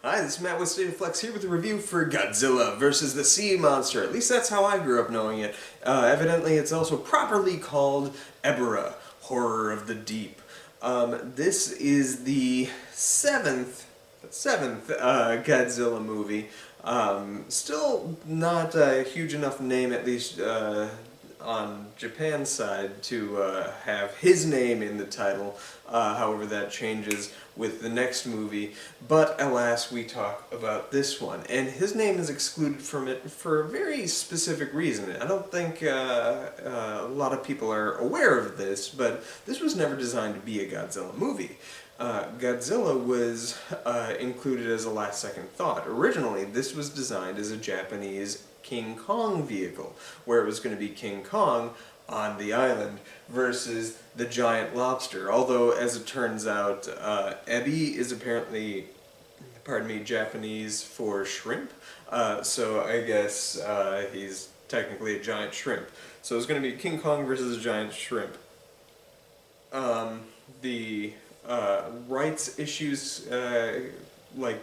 Hi, this is Matt with State of Flex here with a review for Godzilla versus the Sea Monster. At least that's how I grew up knowing it. Evidently, it's also properly called Ebirah, Horror of the Deep. This is the seventh Godzilla movie. Still not a huge enough name, at least on Japan's side, to have his name in the title. However, that changes with the next movie. But alas, we talk about this one, and his name is excluded from it for a very specific reason. I don't think a lot of people are aware of this, but this was never designed to be a Godzilla movie. Godzilla was included as a last-second thought. Originally, this was designed as a Japanese King Kong vehicle, where it was going to be King Kong on the island versus the giant lobster. Although, as it turns out, ebi is apparently, Japanese for shrimp. So I guess he's technically a giant shrimp. So it's going to be King Kong versus a giant shrimp. The rights issues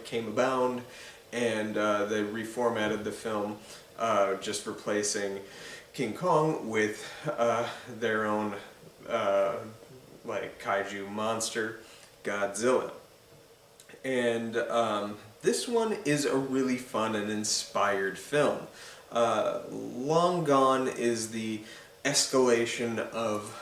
came abound, and they reformatted the film, just replacing King Kong with their own kaiju monster, Godzilla. And this one is a really fun and inspired film. Long gone is the escalation of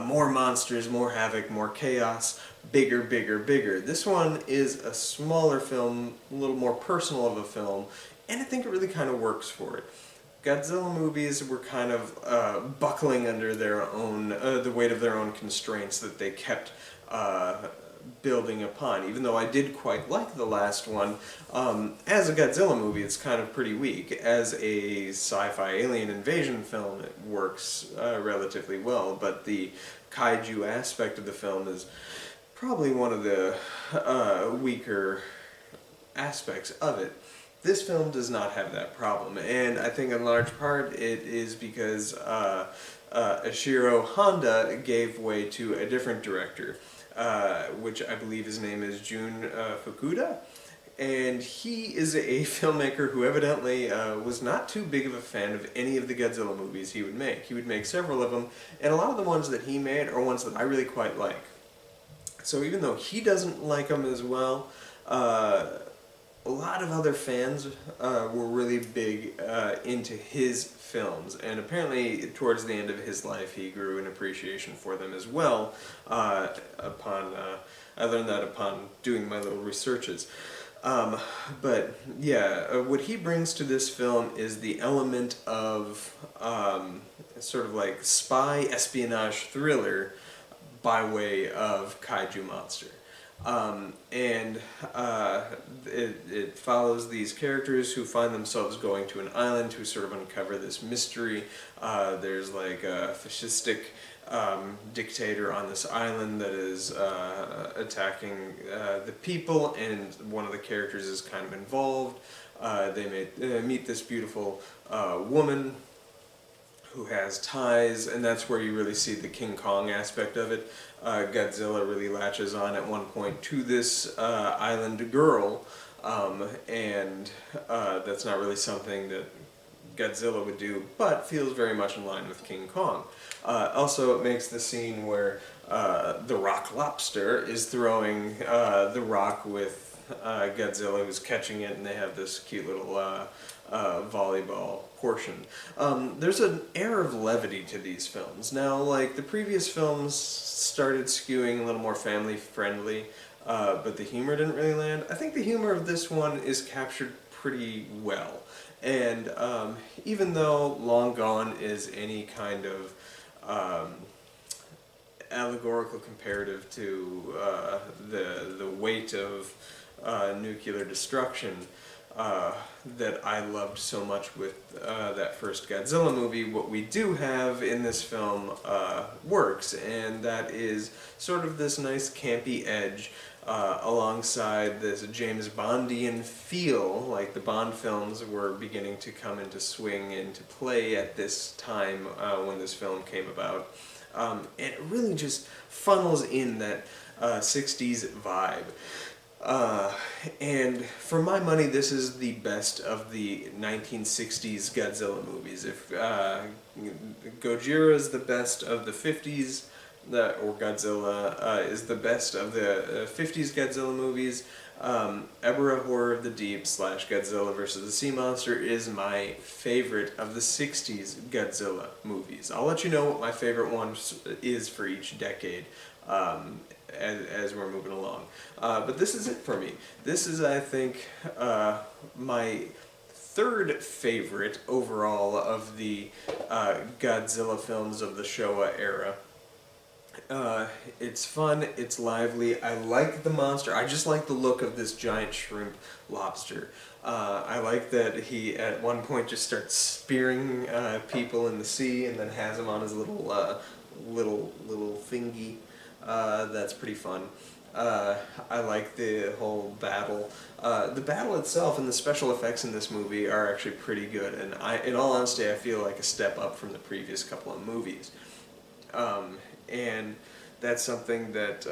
more monsters, more havoc, more chaos, bigger, bigger, bigger. This one is a smaller film, a little more personal of a film, and I think it really kind of works for it. Godzilla movies were kind of buckling under their own, the weight of their own constraints that they kept building upon. Even though I did quite like the last one, as a Godzilla movie it's kind of pretty weak. As a sci-fi alien invasion film it works relatively well, but the kaiju aspect of the film is probably one of the weaker aspects of it. This film does not have that problem, and I think in large part it is because Ishiro Honda gave way to a different director, which I believe his name is Jun Fukuda, and he is a filmmaker who evidently was not too big of a fan of any of the Godzilla movies he would make. He would make several of them, and a lot of the ones that he made are ones that I really quite like. So even though he doesn't like them as well, a lot of other fans were really big into his films, and apparently towards the end of his life he grew an appreciation for them as well. I learned that upon doing my little researches. But yeah, what he brings to this film is the element of sort of like spy espionage thriller by way of kaiju monster. It follows these characters who find themselves going to an island to sort of uncover this mystery. There's like a fascistic dictator on this island that is attacking the people, and one of the characters is kind of involved. They meet this beautiful woman who has ties, and that's where you really see the King Kong aspect of it. Godzilla really latches on at one point to this island girl, and that's not really something that Godzilla would do, but feels very much in line with King Kong. Also, it makes the scene where the rock lobster is throwing the rock with Godzilla, who's catching it, and they have this cute little volleyball portion. There's an air of levity to these films. Now, like the previous films started skewing a little more family friendly, but the humor didn't really land. I think the humor of this one is captured pretty well. And even though Long Gone is any kind of allegorical comparative to the weight of nuclear destruction that I loved so much with that first Godzilla movie, what we do have in this film works, and that is sort of this nice campy edge alongside this James Bondian feel, like the Bond films were beginning to come into swing, into play at this time when this film came about. And it really just funnels in that 60s vibe. Uh, and for my money, this is the best of the 1960s Godzilla movies. If Gojira is the best of the 50s, or Godzilla is the best of the 50s Godzilla movies, Ebirah Horror of the Deep / Godzilla vs. the Sea Monster is my favorite of the 60s Godzilla movies. I'll let you know what my favorite one is for each decade. As we're moving along. But this is it for me. This is, I think, my third favorite overall of the Godzilla films of the Showa era. It's fun, it's lively, I like the monster, I just like the look of this giant shrimp lobster. I like that he at one point just starts spearing people in the sea and then has them on his little thingy. That's pretty fun. I like the whole battle. The battle itself and the special effects in this movie are actually pretty good, and in all honesty, I feel like a step up from the previous couple of movies. And that's something that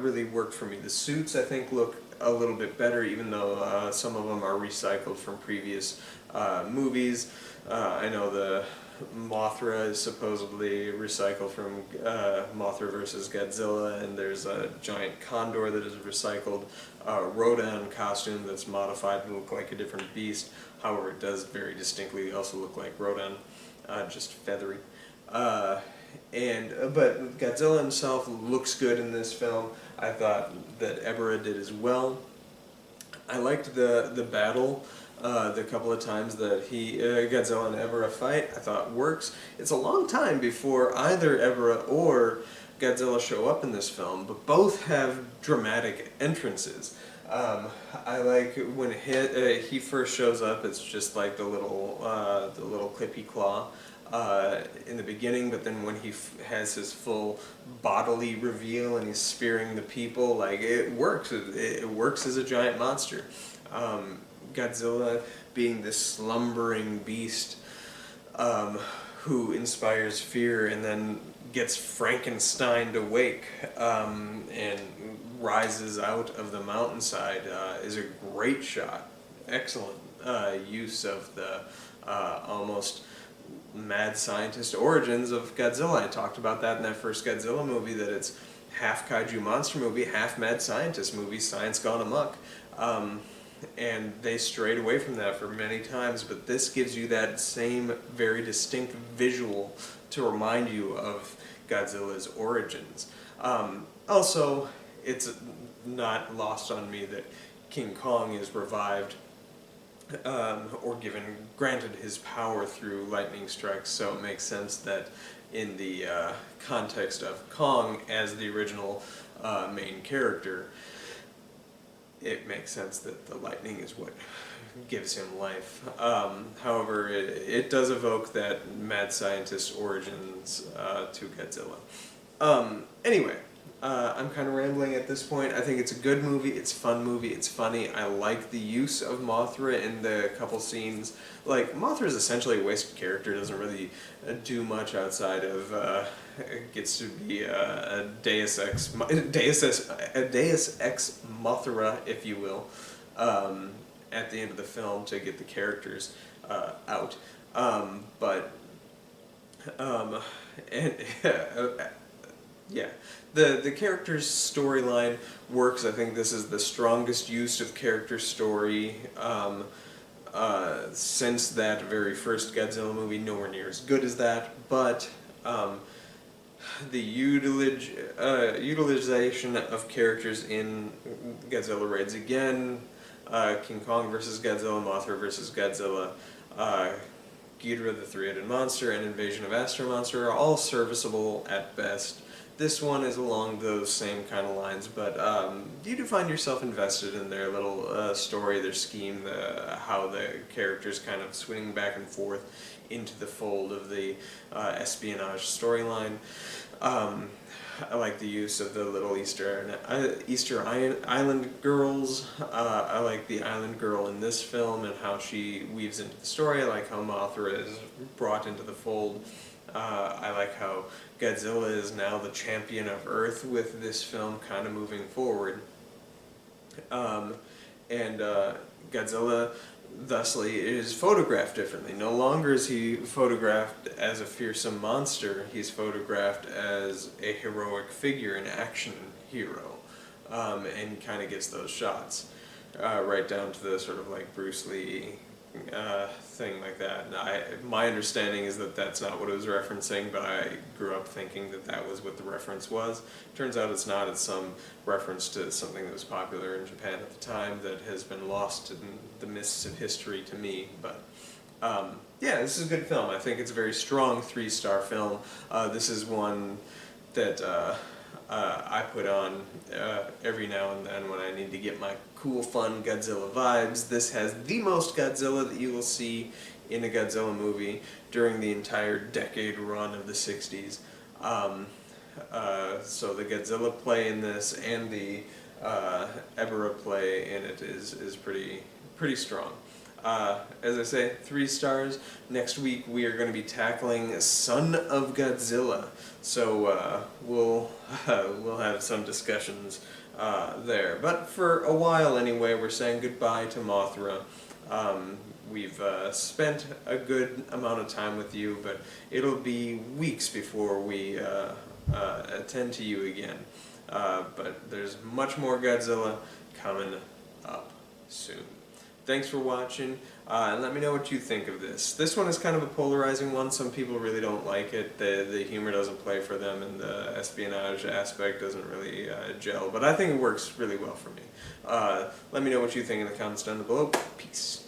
really worked for me. The suits, I think, look a little bit better, even though some of them are recycled from previous movies. I know the Mothra is supposedly recycled from Mothra vs. Godzilla, and there's a giant condor that is recycled. Rodan costume that's modified to look like a different beast. However, it does very distinctly also look like Rodan, just feathery. But Godzilla himself looks good in this film. I thought that Ebirah did as well. I liked the battle. The couple of times that Godzilla and Ebirah fight, I thought works. It's a long time before either Ebirah or Godzilla show up in this film, but both have dramatic entrances. I like when he first shows up. It's just like the little clippy claw in the beginning, but then when he has his full bodily reveal and he's spearing the people, like it works. It works as a giant monster. Godzilla being this slumbering beast who inspires fear and then gets Frankensteined awake and rises out of the mountainside is a great shot. Excellent use of the almost mad scientist origins of Godzilla. I talked about that in that first Godzilla movie, that it's half kaiju monster movie, half mad scientist movie, science gone amok. And they strayed away from that for many times, but this gives you that same very distinct visual to remind you of Godzilla's origins. Also, it's not lost on me that King Kong is revived or granted his power through lightning strikes, so it makes sense that in the context of Kong as the original main character, it makes sense that the lightning is what gives him life. However, it does evoke that mad scientist origins to Godzilla. Anyway, I'm kind of rambling at this point. I think it's a good movie, it's a fun movie, it's funny. I like the use of Mothra in the couple scenes. Like, Mothra is essentially a wasted character, doesn't really do much outside of gets to be a Deus Ex Mothra, if you will, at the end of the film to get the characters out. Yeah, the character's storyline works. I think this is the strongest use of character story since that very first Godzilla movie. Nowhere near as good as that, but the utilization of characters in Godzilla raids again, King Kong versus Godzilla, Mothra versus Godzilla, Ghidorah the three-headed monster, and Invasion of Astro Monster are all serviceable at best. This one is along those same kind of lines, but you do find yourself invested in their little story, their scheme, how the characters kind of swing back and forth into the fold of the espionage storyline. I like the use of the little Easter Island girls. I like the island girl in this film and how she weaves into the story. I like how Mothra is brought into the fold. I like how Godzilla is now the champion of Earth with this film kind of moving forward. Um, and Godzilla, thusly, is photographed differently. No longer is he photographed as a fearsome monster, he's photographed as a heroic figure, an action hero, and kind of gets those shots. Right down to the sort of like Bruce Lee thing like that. And my understanding is that that's not what it was referencing, but I grew up thinking that that was what the reference was. Turns out it's not. It's some reference to something that was popular in Japan at the time that has been lost in the mists of history to me. But yeah, this is a good film. I think it's a very strong 3-star film. This is one that I put on every now and then when I need to get my cool, fun Godzilla vibes. This has the most Godzilla that you will see in a Godzilla movie during the entire decade run of the 60s. So the Godzilla play in this and the Ebirah play in it is pretty strong. As I say, 3 stars. Next week we are going to be tackling Son of Godzilla, so we'll have some discussions there. But for a while anyway, we're saying goodbye to Mothra. We've spent a good amount of time with you, but it'll be weeks before we attend to you again. But there's much more Godzilla coming up soon. Thanks for watching, and let me know what you think of this. This one is kind of a polarizing one. Some people really don't like it. The humor doesn't play for them, and the espionage aspect doesn't really gel. But I think it works really well for me. Let me know what you think in the comments down below. Peace.